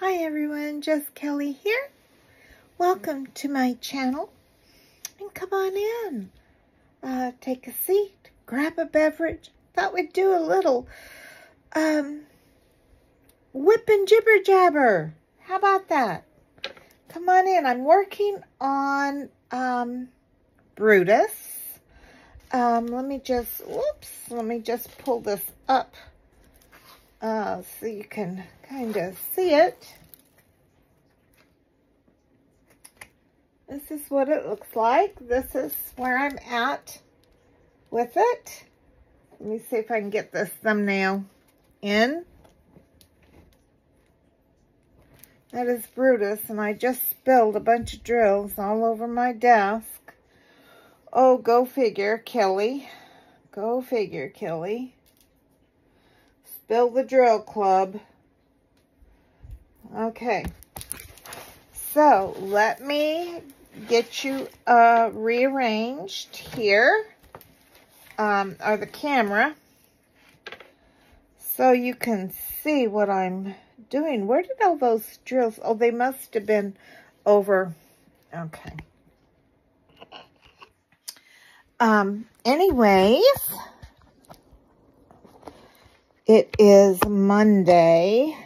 Hi everyone, just Kelly here. Welcome to my channel and come on in. Take a seat, grab a beverage. Thought we'd do a little whip and jibber jabber. How about that? Come on in. I'm working on Brutus. Let me just pull this up so you can kind of see it. This is what it looks like. This is where I'm at with it. Let me see if I can get this thumbnail in. That is Brutus, and I just spilled a bunch of drills all over my desk. Oh, go figure, Kelly. Go figure, Kelly. Spill the drill club. Okay. So, let me get you rearranged here, or the camera, so you can see what I'm doing. Where did all those drills, oh, they must have been over, okay. Anyways, it is Monday.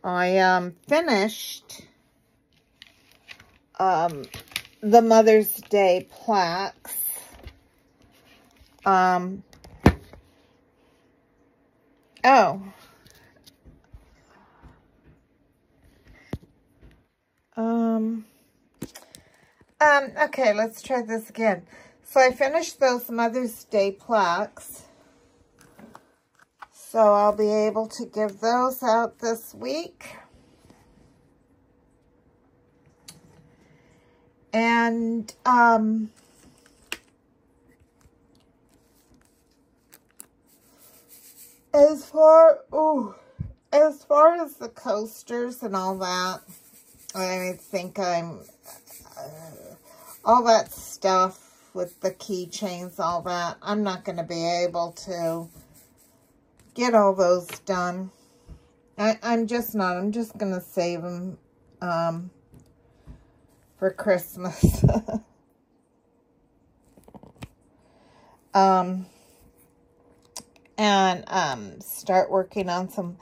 I finished the Mother's Day plaques. Okay, let's try this again. So I finished those Mother's Day plaques. So I'll be able to give those out this week. And, as far as the coasters and all that, I think all that stuff with the keychains, all that, I'm not going to be able to get all those done. I'm just not. I'm just going to save them, for Christmas. And start working on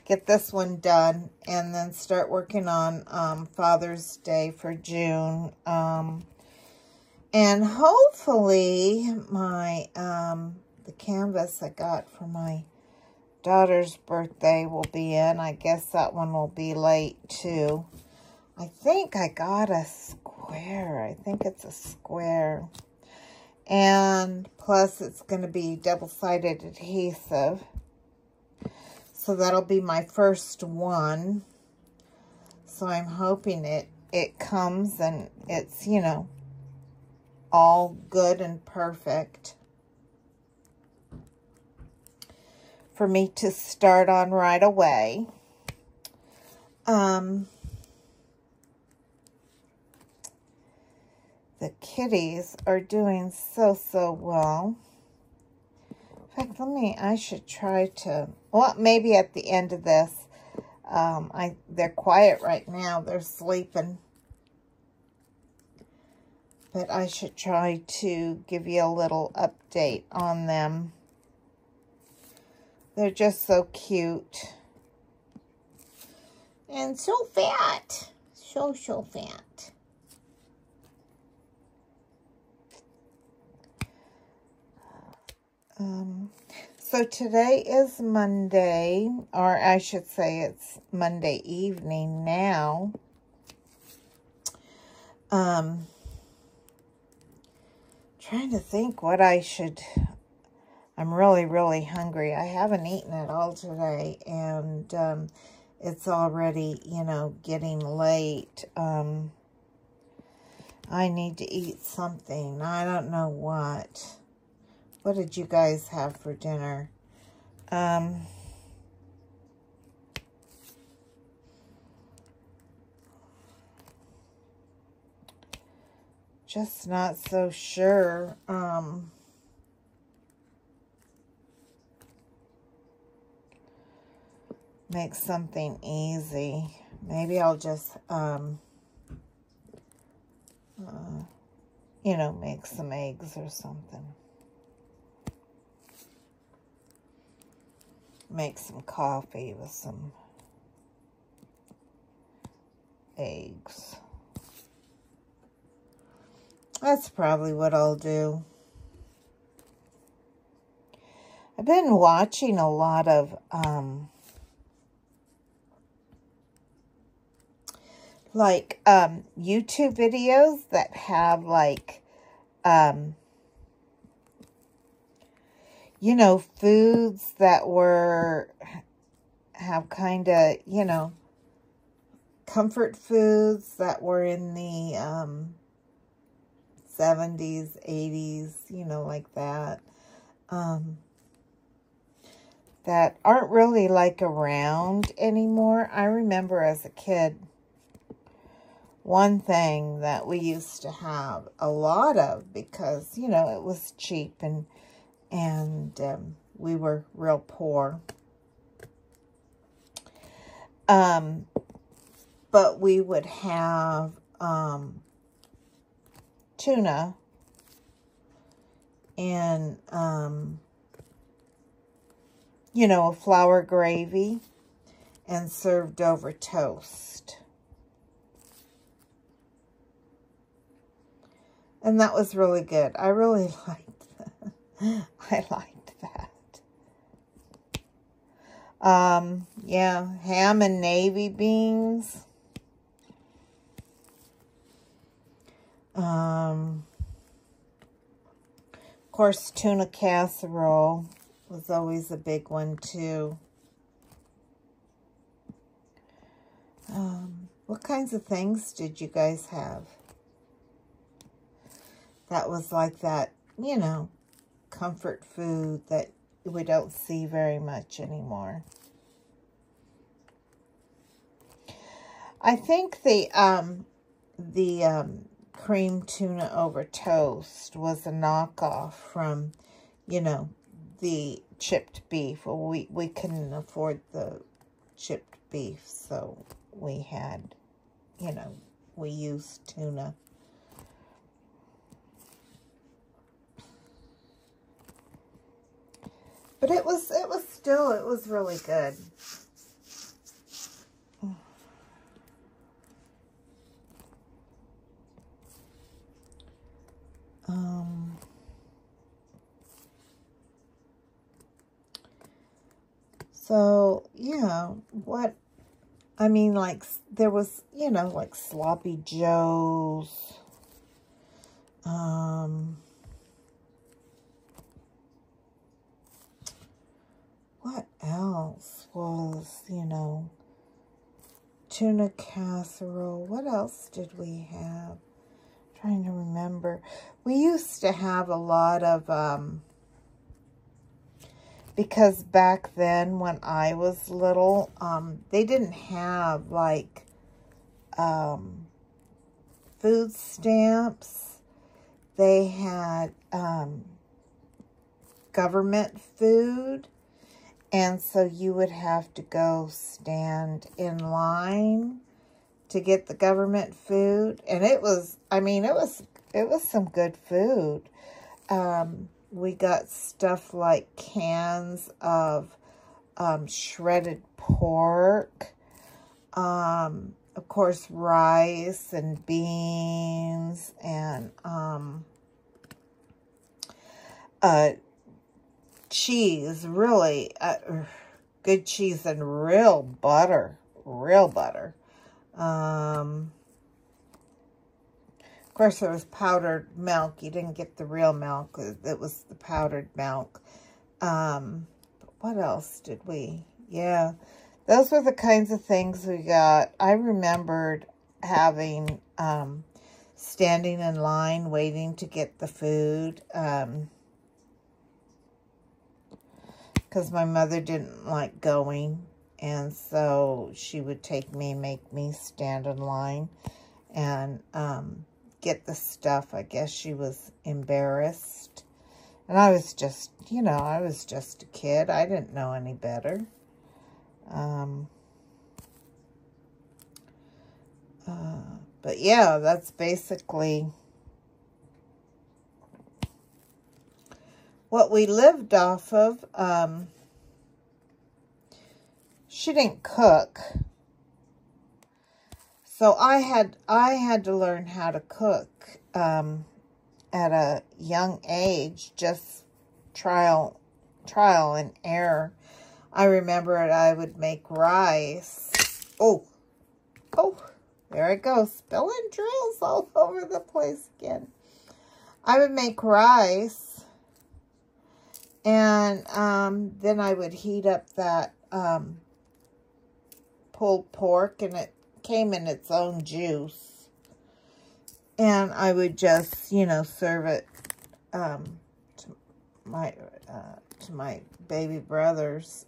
get this one done, and then start working on Father's Day for June. And hopefully my the canvas I got for my daughter's birthday will be in. I guess that one will be late too. I think I got a square. I think it's a square. And plus it's going to be double-sided adhesive. So that'll be my first one. So I'm hoping it comes and it's, you know, all good and perfect for me to start on right away. The kitties are doing so well. In fact, I should try to, well, maybe at the end of this, they're quiet right now. They're sleeping. But I should try to give you a little update on them. They're just so cute. And so fat. So fat. So today is Monday, or I should say it's Monday evening now. Trying to think what I should, I'm really hungry. I haven't eaten at all today, and it's already, you know, getting late. I need to eat something. I don't know what. What did you guys have for dinner? Just not so sure. make something easy. Maybe I'll just, you know, make some eggs or something. Make some coffee with some eggs. That's probably what I'll do. I've been watching a lot of YouTube videos that have like you know, foods that have kind of, you know, comfort foods that were in the 70s, 80s, you know, like that. That aren't really like around anymore. I remember as a kid, one thing that we used to have a lot of because, you know, it was cheap and we were real poor. But we would have tuna in, you know, a flour gravy and served over toast. And that was really good. I really liked that. I liked that. Yeah, ham and navy beans. Of course, tuna casserole was always a big one, too. What kinds of things did you guys have? That was like that, you know, comfort food that we don't see very much anymore. I think the cream tuna over toast was a knockoff from, you know, the chipped beef. Well, we couldn't afford the chipped beef, so we had, you know, we used tuna. But it was really good. So, yeah, I mean, like, there was, you know, like Sloppy Joes. What else was, you know, tuna casserole. What else did we have? I'm trying to remember. We used to have a lot of, because back then when I was little, they didn't have like food stamps. They had government food. And so you would have to go stand in line to get the government food. And it was, I mean, it was some good food. We got stuff like cans of shredded pork, of course, rice and beans and cheese, really good cheese and real butter. Of course, there was powdered milk. You didn't get the real milk. It was the powdered milk. What else did we? Yeah, those were the kinds of things we got. I remembered having, standing in line waiting to get the food. Because my mother didn't like going. And so she would make me stand in line and get the stuff. I guess she was embarrassed. And I was just, you know, I was just a kid. I didn't know any better. But yeah, that's basically what we lived off of. She didn't cook. So I had to learn how to cook at a young age, just trial and error. I remember I would make rice. Oh, there it goes, spilling drills all over the place again. I would make rice, and then I would heat up that pulled pork, and it came in its own juice. And I would just, you know, serve it to my baby brothers.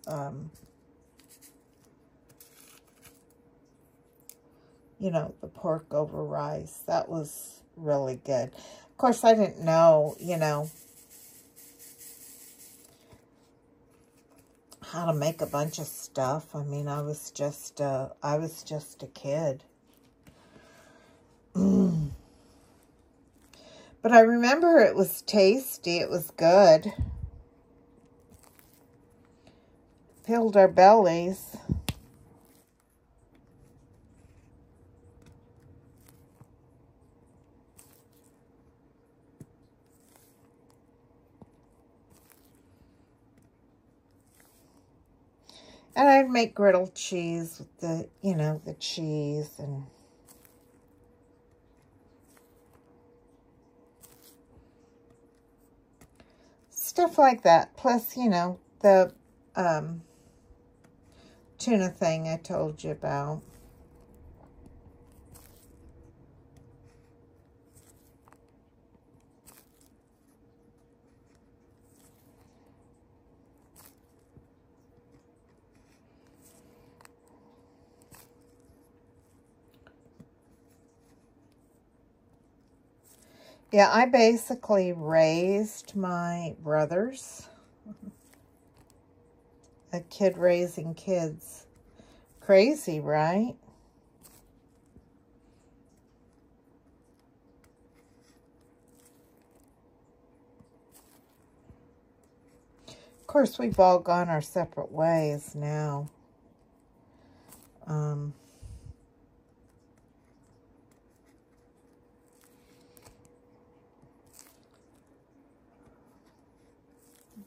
You know, the pork over rice. That was really good. Of course, I didn't know, you know, how to make a bunch of stuff. I mean, I was just a kid. But I remember it was tasty. It was good. Filled our bellies. And I'd make griddle cheese with the, you know, the cheese and stuff like that. Plus, you know, the tuna thing I told you about. Yeah, I basically raised my brothers. A kid raising kids. Crazy, right? Of course, we've all gone our separate ways now.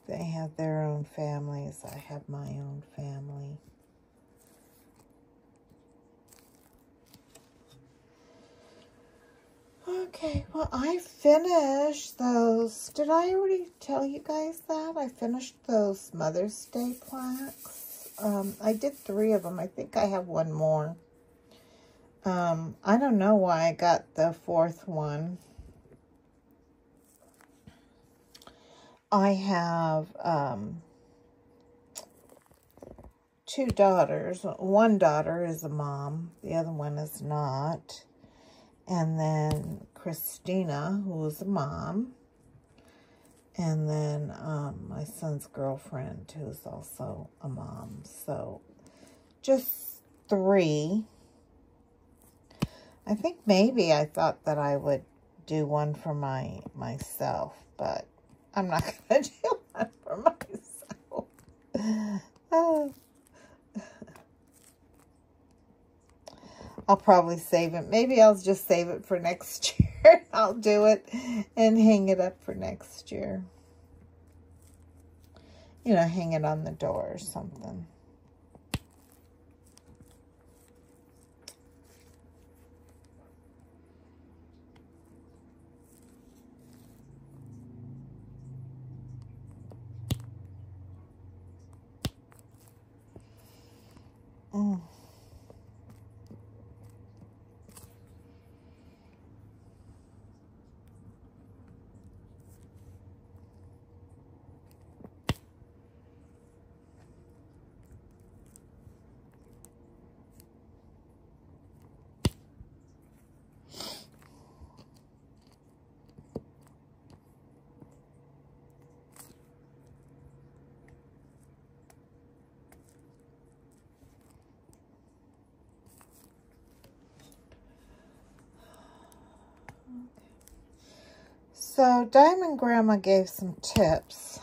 They have their own families. I have my own family. Okay, well, I finished those. Did I already tell you guys that? I finished those Mother's Day plaques. I did 3 of them. I think I have one more. I don't know why I got the 4th one. I have 2 daughters. One daughter is a mom. The other one is not. And then Christina, who is a mom. And then my son's girlfriend, who is also a mom. So just 3. I think maybe I thought that I would do one for myself, but I'm not going to do one for myself. I'll probably save it. Maybe I'll just save it for next year. I'll do it and hang it up for next year. You know, hang it on the door or something. So Diamond Grandma gave some tips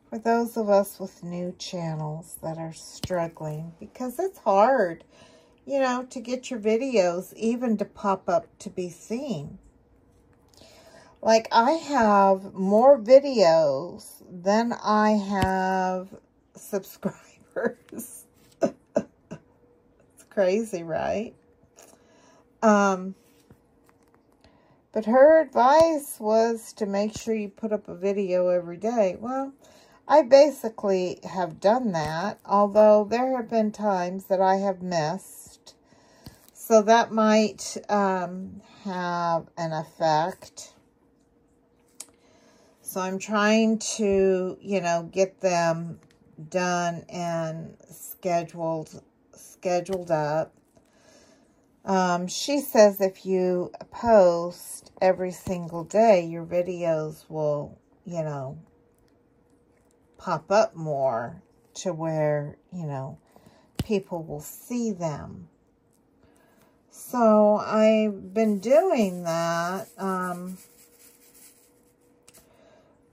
for those of us with new channels that are struggling, because it's hard, you know, to get your videos even to pop up to be seen. Like, I have more videos than I have subscribers. It's crazy, right? But her advice was to make sure you put up a video every day. Well, I basically have done that, although there have been times that I have missed. So that might have an effect. So I'm trying to, you know, get them done and scheduled up. She says if you post every single day, your videos will, you know, pop up more to where, you know, people will see them. So I've been doing that.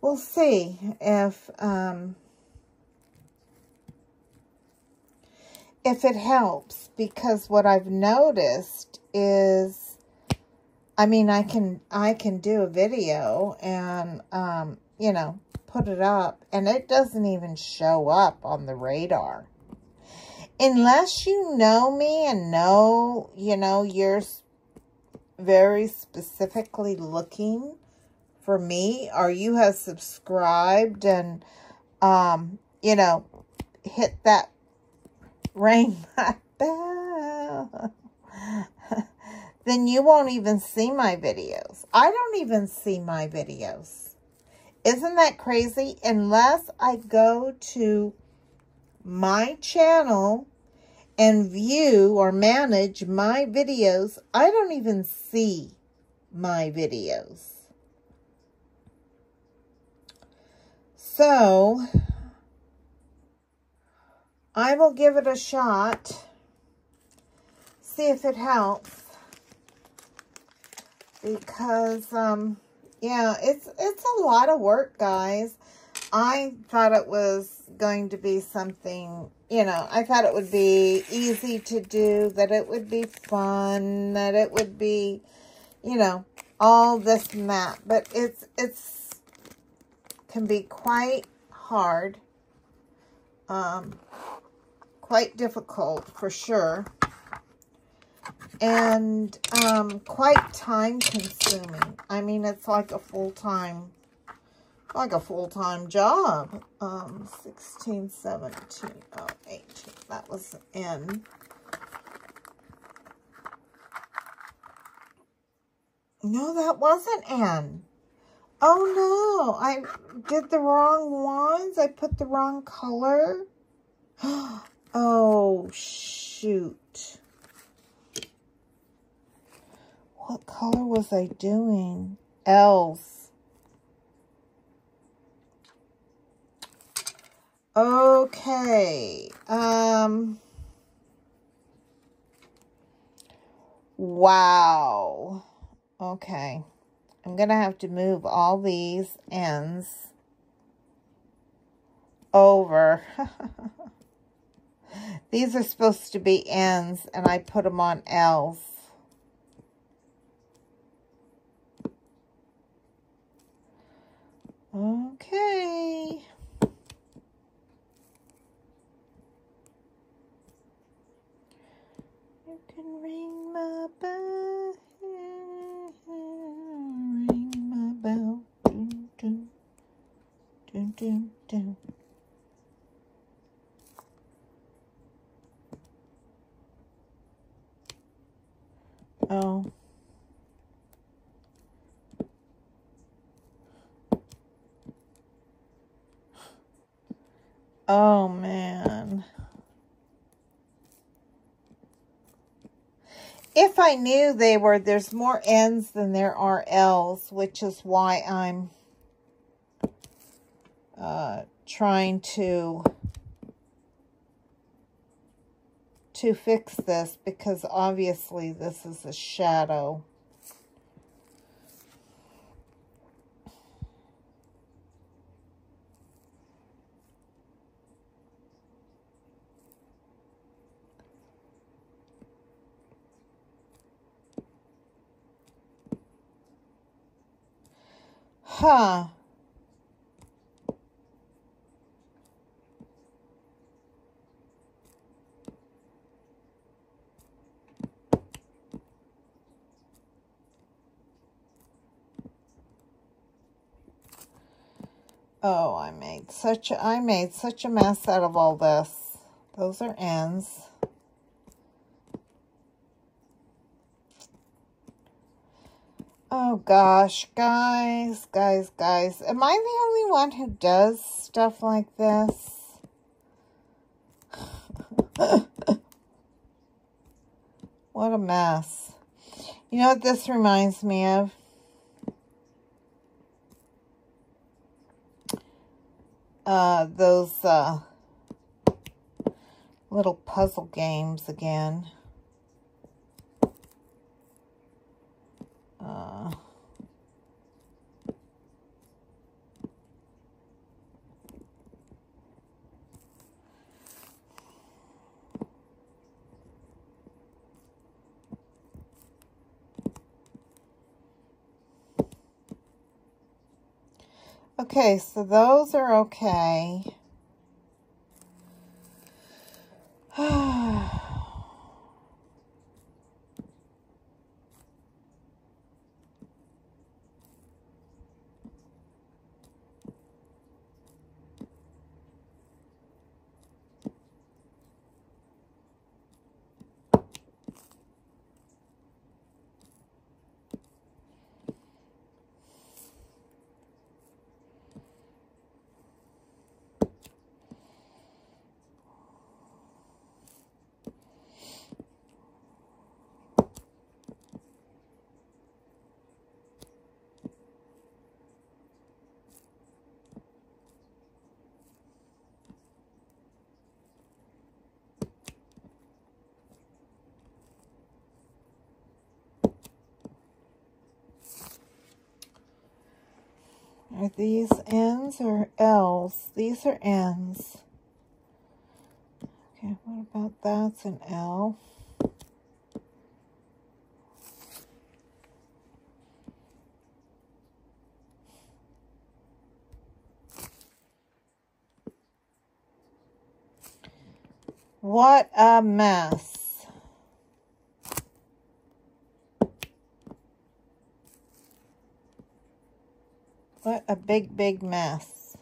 We'll see if it helps, because what I've noticed is, I mean, I can do a video and, you know, put it up, and it doesn't even show up on the radar. Unless you know me and know, you know, you're very specifically looking for me, or you have subscribed and, you know, hit that ring that bell, then you won't even see my videos. I don't even see my videos. Isn't that crazy? Unless I go to my channel and view or manage my videos, I don't even see my videos. So I will give it a shot, see if it helps, because, yeah, it's a lot of work, guys. I thought it was going to be something, you know, I thought it would be easy to do, that it would be fun, that it would be, you know, all this and that, but it's can be quite hard, quite difficult for sure, and quite time consuming. I mean, it's like a full-time job. 16, 17, oh, 18, that was in. No, that wasn't in. Oh no, I did the wrong ones. I put the wrong color. Oh, shoot. What color was I doing? L's. Okay. Wow. Okay. I'm going to have to move all these ends over. These are supposed to be ends, and I put them on L's. Okay. You can ring my bell. Ring my bell. Dun, dun, dun, dun, dun. Oh. Oh, man. If I knew there's more N's than there are L's, which is why I'm trying to fix this, because obviously this is a shadow. Huh. Oh, I made such a mess out of all this. Those are ends. Oh gosh, guys. Am I the only one who does stuff like this? What a mess. You know what this reminds me of? Those little puzzle games again. Okay, so those are okay. Are these N's or L's? These are N's. Okay, what about that's an L? What a mess. What a big mess.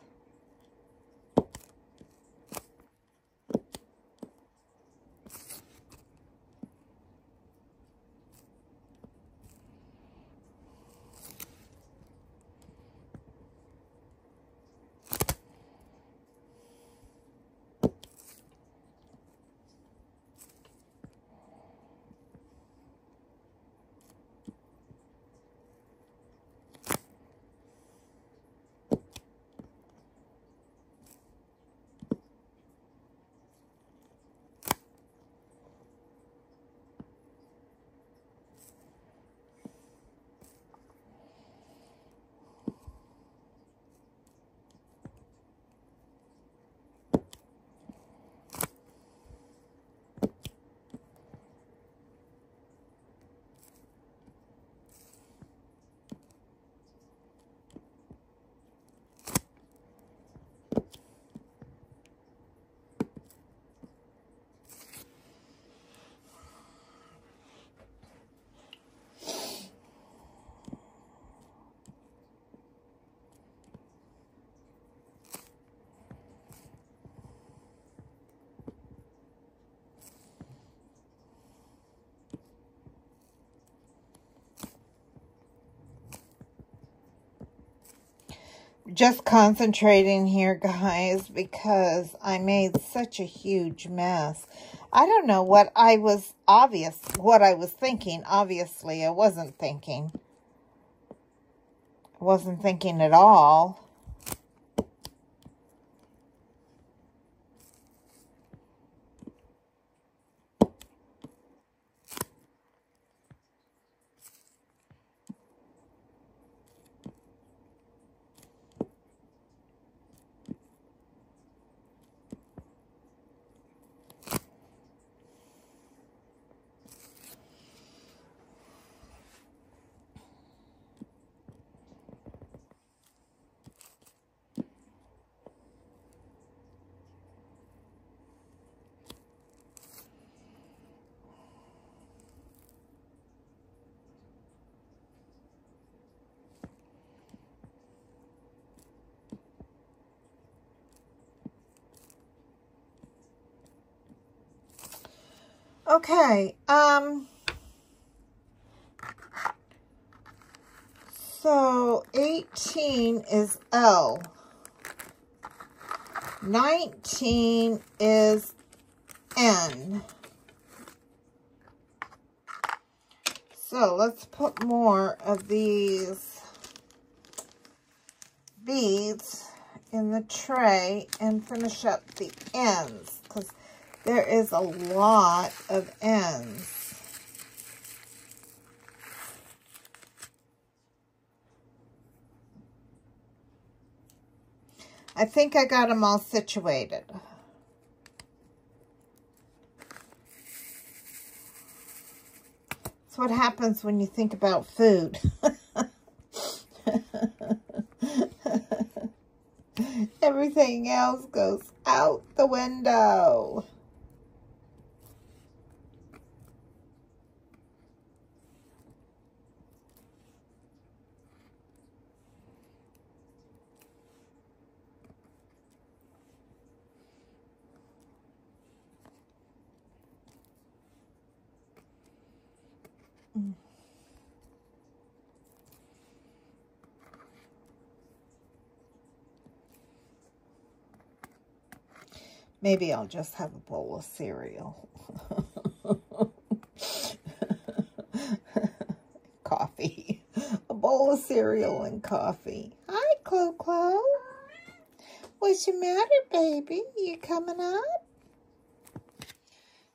Just concentrating here, guys, because I made such a huge mess. I don't know what I was thinking. Obviously, I wasn't thinking. I wasn't thinking at all. Okay, so 18 is L. 19 is N. So let's put more of these beads in the tray and finish up the ends, because there is a lot of ends. I think I got them all situated. That's what happens when you think about food. Everything else goes out the window. Maybe I'll just have a bowl of cereal. Coffee. A bowl of cereal and coffee. Hi, Clo-Clo. What's the matter, baby? You coming up?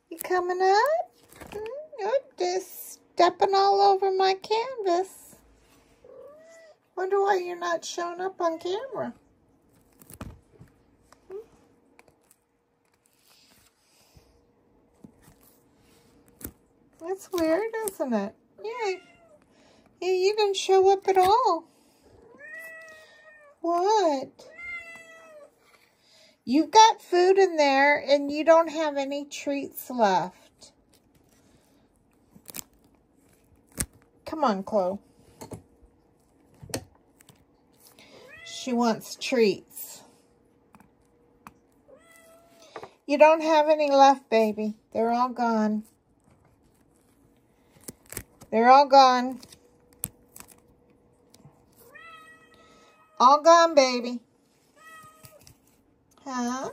You coming up? You're just stepping all over my canvas. Wonder why you're not showing up on camera. That's weird, isn't it? Yeah. Yeah, you didn't show up at all. What? You've got food in there and you don't have any treats left. Come on, Chloe. She wants treats. You don't have any left, baby. They're all gone. They're all gone. All gone, baby. Huh?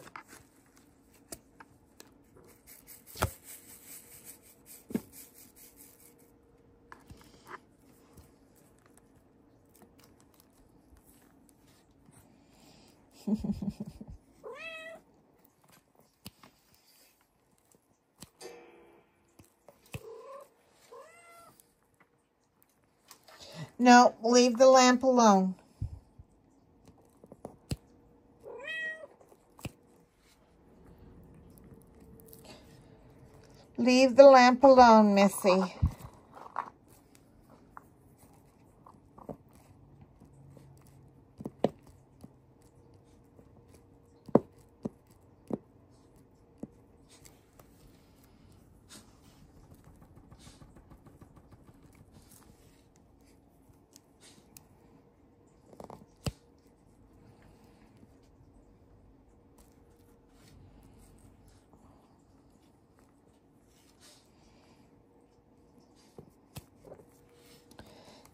No, leave the lamp alone. Leave the lamp alone, Missy.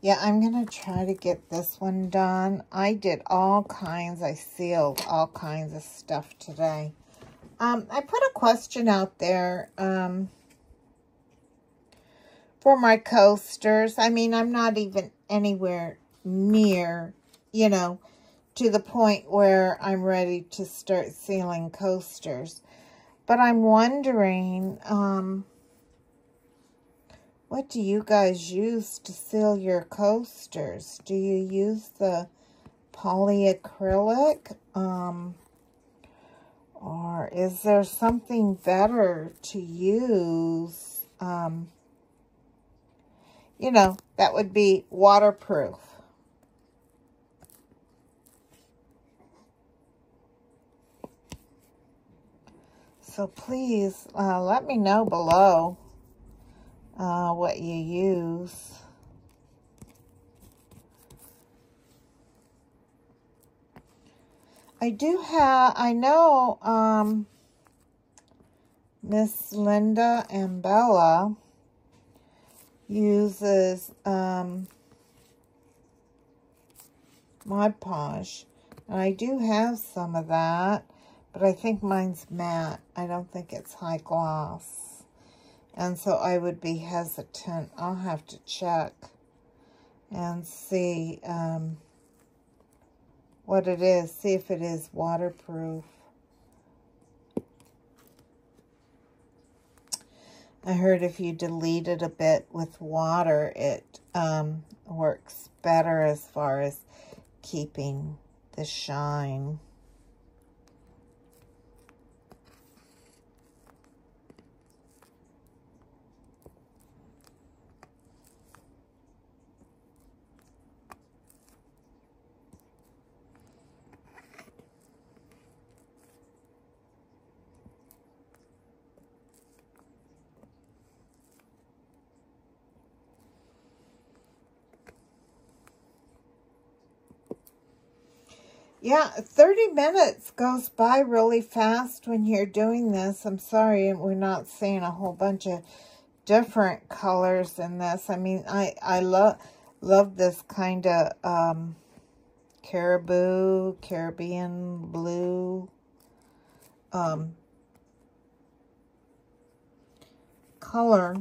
Yeah, I'm going to try to get this one done. I did all kinds. I sealed all kinds of stuff today. I put a question out there for my coasters. I mean, I'm not even anywhere near, you know, to the point where I'm ready to start sealing coasters. But I'm wondering, what do you guys use to seal your coasters? Do you use the polyacrylic? Or is there something better to use? You know, that would be waterproof. So please let me know below what you use. I do have, I know Miss Linda and Bella uses Mod Podge. And I do have some of that, but I think mine's matte. I don't think it's high gloss. And so I would be hesitant. I'll have to check and see what it is. See if it is waterproof. I heard if you dilute it a bit with water, it works better as far as keeping the shine. Yeah, 30 minutes goes by really fast when you're doing this. I'm sorry we're not seeing a whole bunch of different colors in this. I mean, I love this kind of Caribbean blue color.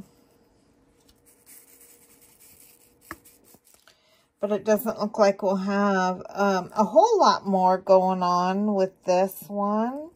But it doesn't look like we'll have a whole lot more going on with this one.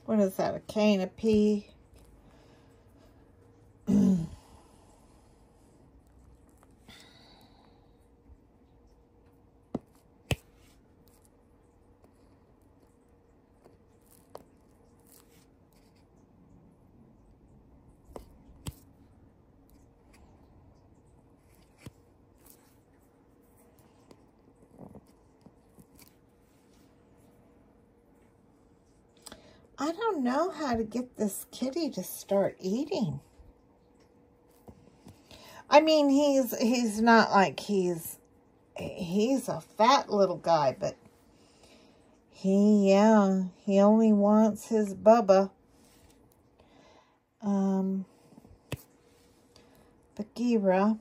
What is that, a K and a P? I don't know how to get this kitty to start eating. I mean, he's not like he's a fat little guy, but he only wants his Bubba. Bagheera.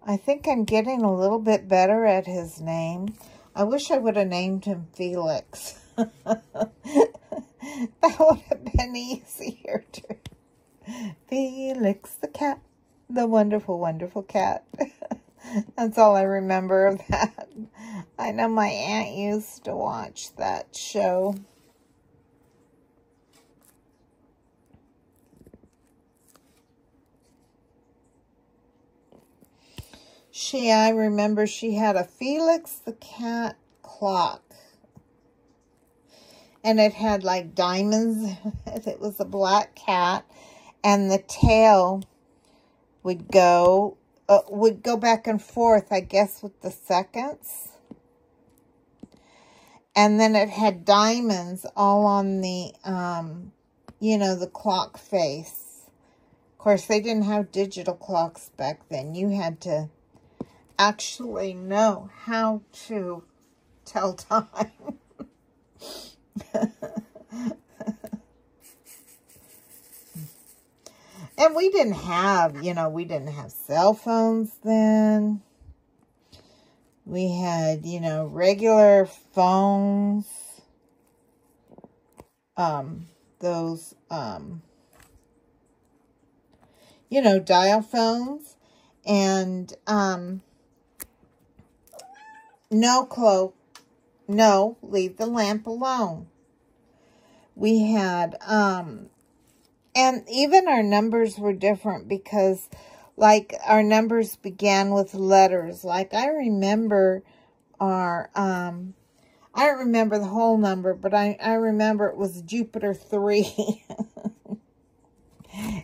I think I'm getting a little bit better at his name. I wish I would have named him Felix. That would have been easier to... Felix the cat, the wonderful, wonderful cat. That's all I remember of that. I know my aunt used to watch that show. I remember she had a Felix the cat clock. And it had like diamonds. It was a black cat. And the tail would go back and forth, I guess, with the seconds. And then it had diamonds all on the, the clock face. Of course, they didn't have digital clocks back then. You had to actually know how to tell time. And we didn't have, we didn't have cell phones then. We had, you know, regular phones. Those, you know, dial phones. And, no, Chloe. No, leave the lamp alone. We had, and even our numbers were different because, like, our numbers began with letters. Like, I remember our, I don't remember the whole number, but I remember it was Jupiter 3.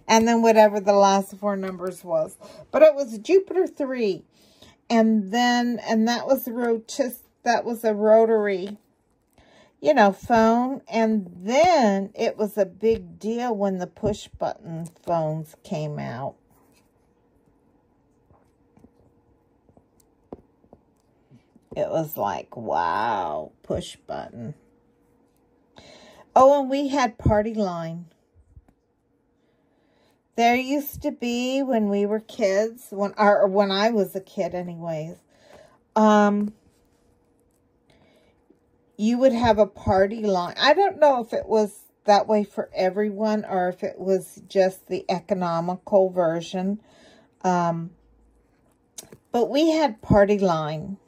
And then whatever the last 4 numbers was. But it was Jupiter 3. And then, and that was that was a rotary, you know, phone. And then it was a big deal when the push button phones came out. It was like, wow, push button. Oh, and we had party line. There used to be, when we were kids, when I was a kid anyways, you would have a party line. I don't know if it was that way for everyone or if it was just the economical version. But we had party line.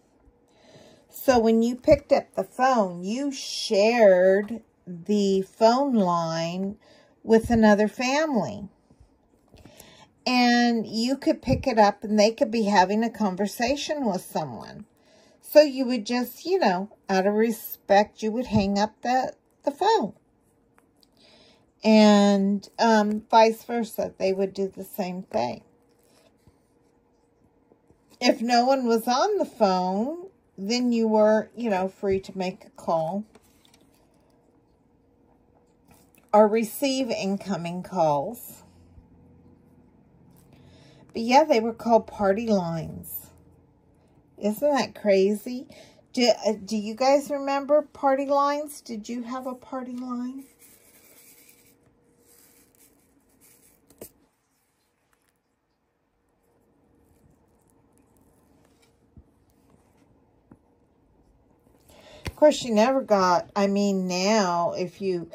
So when you picked up the phone, you shared the phone line with another family. And you could pick it up and they could be having a conversation with someone. So you would just, you know, out of respect, you would hang up the phone. And vice versa, they would do the same thing. If no one was on the phone, then you were, you know, free to make a call or receive incoming calls. But yeah, they were called party lines. Isn't that crazy? Do you guys remember party lines? Did you have a party line? Of course, you never got, I mean, now, if you,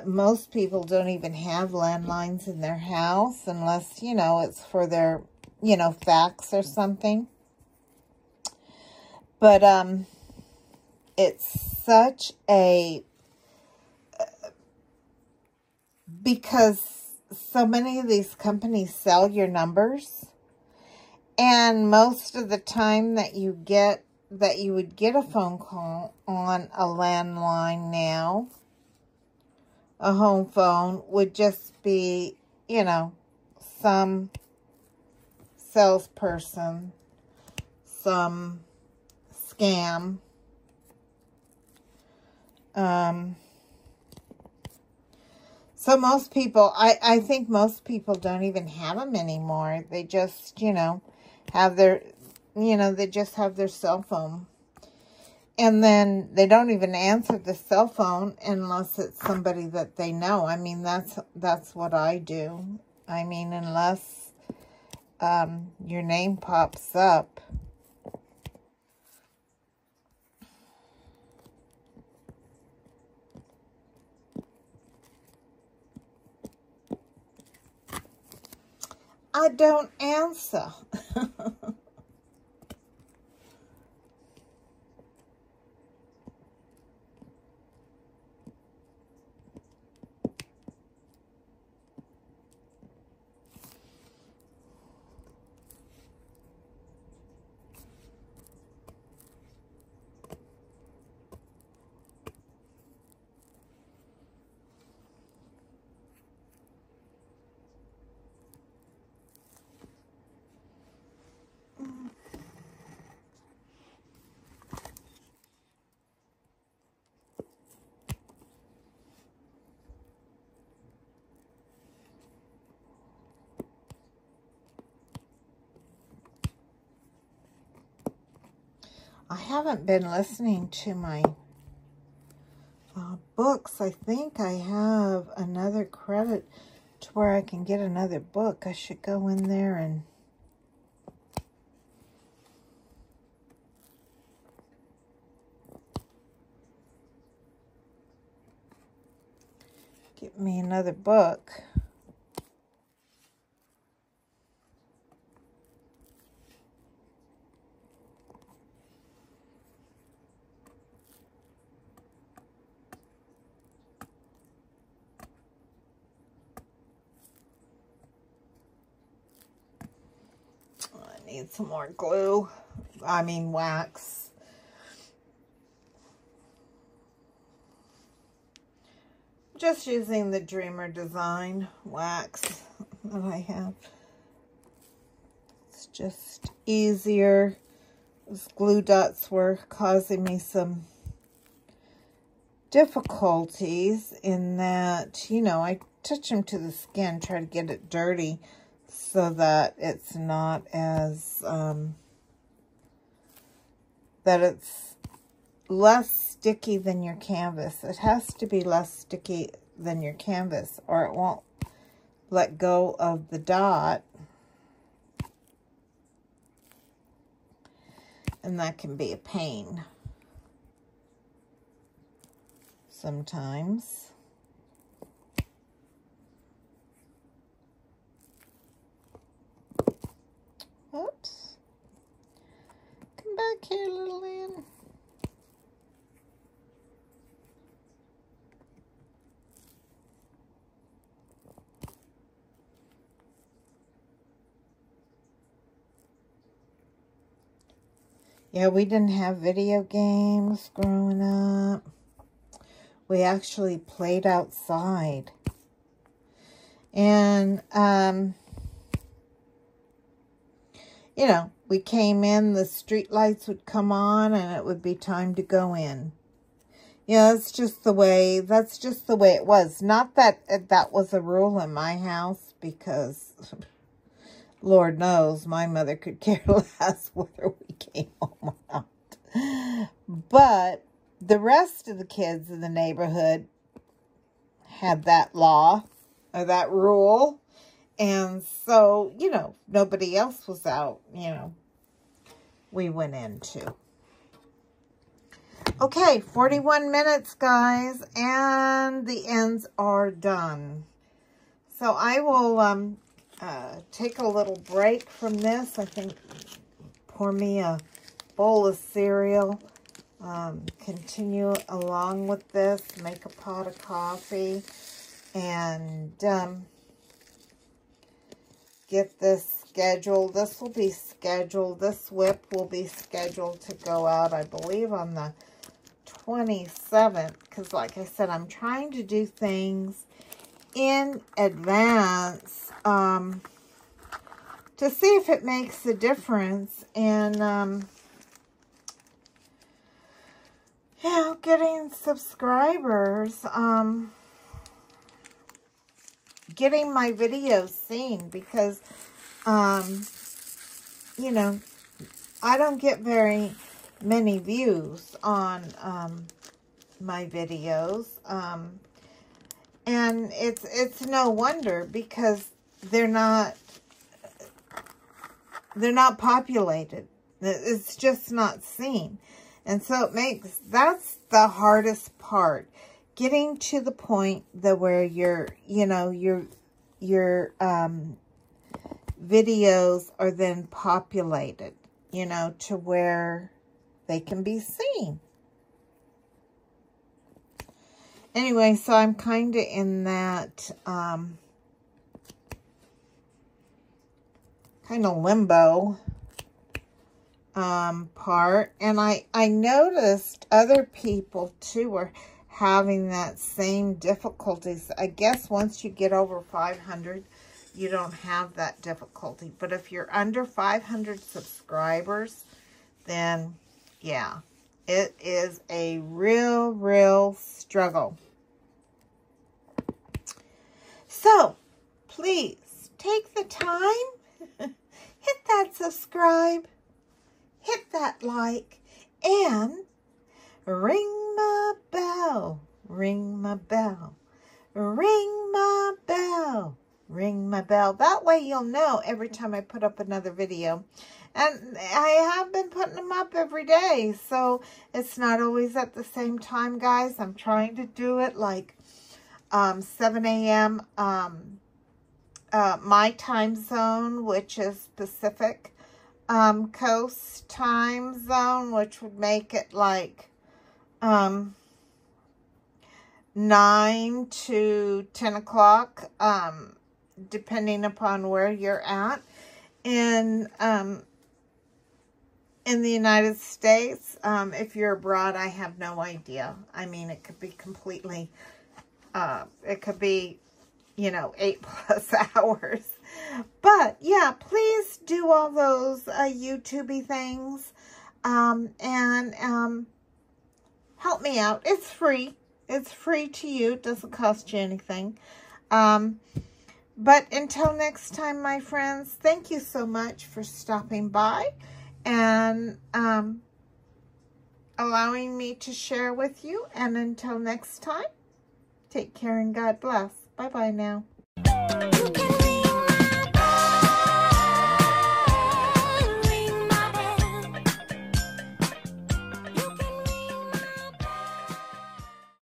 most people don't even have landlines in their house unless, you know, it's for their, you know, fax or something. But, it's such a, because so many of these companies sell your numbers, and most of the time that you would get a phone call on a landline now, a home phone, would just be, you know, some salesperson, some scam. So most people, I think most people don't even have them anymore. They just, you know, have their, you know, they just have their cell phone. And then they don't even answer the cell phone unless it's somebody that they know. I mean, that's what I do. I mean, unless your name pops up. I don't answer. I haven't been listening to my books. I think I have another credit to where I can get another book. I should go in there and get me another book. I need some more glue. I mean wax. Just using the Dreamer Design wax that I have. It's just easier. Those glue dots were causing me some difficulties in that, you know, I touch them to the skin, try to get it dirty so that it's not as, that it's less sticky than your canvas. It has to be less sticky than your canvas or it won't let go of the dot. And that can be a pain sometimes. Oops. Come back here, little Ann. Yeah, we didn't have video games growing up. We actually played outside. And, you know, we came in, the street lights would come on, and it would be time to go in. Yeah, that's just the way it was. Not that that was a rule in my house, because Lord knows my mother could care less whether we came home or not. But the rest of the kids in the neighborhood had that law or that rule. And so, you know, nobody else was out, you know, we went into. Okay, 41 minutes, guys, and the ends are done. So I will take a little break from this. I think pour me a bowl of cereal, continue along with this, make a pot of coffee, and get this scheduled. This will be scheduled. This whip will be scheduled to go out, I believe, on the 27th, because like I said, I'm trying to do things in advance to see if it makes a difference in you know, getting subscribers, getting my videos seen, because you know, I don't get very many views on my videos, and it's no wonder, because they're not populated. It's just not seen. And so that's the hardest part, getting to the point that where your videos are then populated, you know, to where they can be seen. Anyway, so I'm kind of in that kind of limbo part. And I noticed other people too were having that same difficulties. I guess once you get over 500, you don't have that difficulty. But if you're under 500 subscribers, then yeah, it is a real struggle. So, please, take the time, hit that subscribe, hit that like, and ring my bell, ring my bell, ring my bell, ring my bell. That way you'll know every time I put up another video. And I have been putting them up every day, so it's not always at the same time, guys. I'm trying to do it like 7 a.m. My time zone, which is Pacific Coast time zone, which would make it like 9 to 10 o'clock, depending upon where you're at. In the United States, if you're abroad, I have no idea. I mean, it could be completely, it could be, you know, 8+ hours. But yeah, please do all those YouTube-y things, and help me out. It's free. It's free to you. It doesn't cost you anything. But until next time, my friends, thank you so much for stopping by and allowing me to share with you. And until next time, take care and God bless. Bye-bye now.